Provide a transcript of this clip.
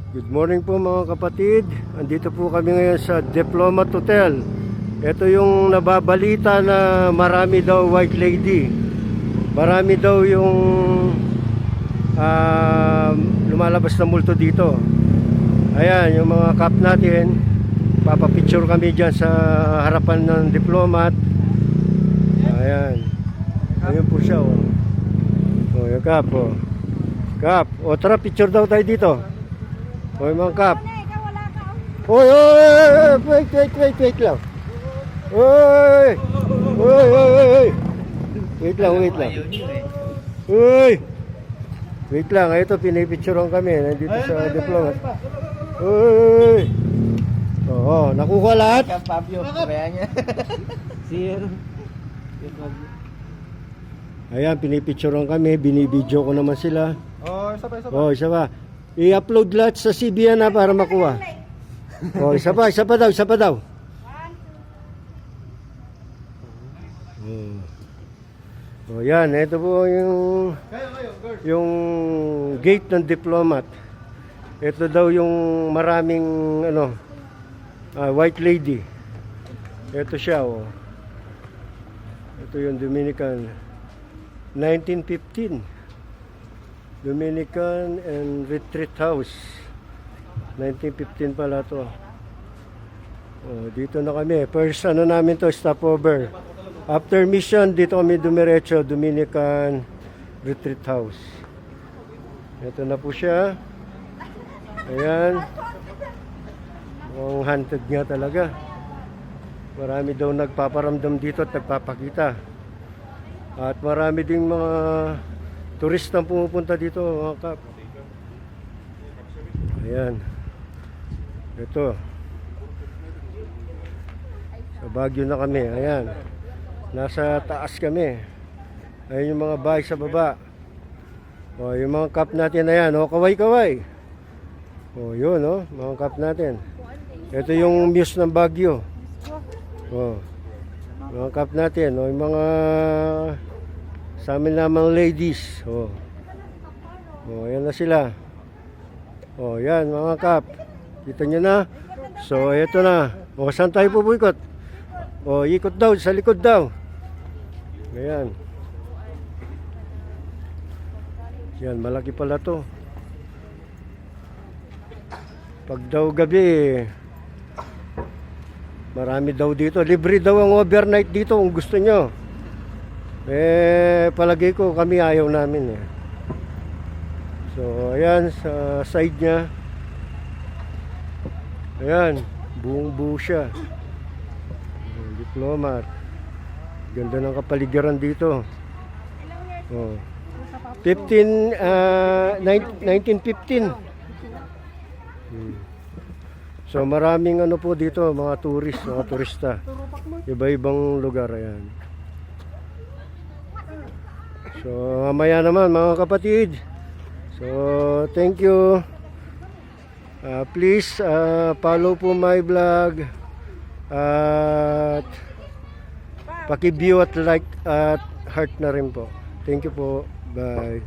Good morning po mga kapatid. Andito po kami ngayon sa Diplomat Hotel. Ito yung nababalita na marami daw white lady. Marami daw yung lumalabas na multo dito. Ayan, yung mga cup natin. Papapicture kami dyan sa harapan ng Diplomat. Ayan. Ayun po siya. Oh, yung cup. Oh. Cup. O tara, picture daw tayo dito. Oy mga kap. Oy, wait lang. Oy. Wait lang. Oy. Wait lang, ito pinipicturean kami nandito sa Diplomat. Oy. Oo, nakuha lahat. Fabio, kaya niya. Sir. Ayan, pinipicturean kami, binibidyo ko naman sila. Oh, isa pa. Oh, isa pa. I-upload lahat sa CBN na para makuha. Oh, isa pa daw. Oh, yan, ito po yung gate ng Diplomat. Ito daw yung maraming white lady. Ito siya, oh. Ito yung Dominican 1915. Dominican and Retreat House 1915 pala to. Oh, dito na kami. First namin to, stopover. After mission, dito kami dumiretso, Dominican Retreat House. Ito na po siya. Ayan. Ang haunted nga talaga. Marami daw nagpaparamdam dito at nagpapakita. At marami ding mga turistang pumupunta dito, mga kap. Ayan. Ito. Sa Baguio na kami. Ayan. Nasa taas kami. Ayan yung mga bahay sa baba. O, yung mga kap natin. Ayan. O, kaway-kaway. O, yun, o. Mga kap natin. Ito yung muse ng Baguio. O. Mga kap natin. O, yung mga sa amin namang ladies. Oh. Oh, ayan na sila. Oh, yan mga kap. Kita nyo na. So, eto na. O, saan tayo pupukot? O, ikot daw, sa likod daw. Ayan. Yan, malaki pala to. Pag daw gabi, marami daw dito. Libre daw ang overnight dito kung gusto nyo. Palagay ko kami ayaw namin eh. So, ayan sa side niya. Ayan, buong-buo siya. Diplomat. Ganda ng kapaligiran dito. Oh. 1915. So, maraming po dito, mga turista. Iba-ibang lugar, ayan. So, mamaya naman mga kapatid. So, thank you. Please follow po my vlog. At paki-view at like at heart na rin po. Thank you po. Bye.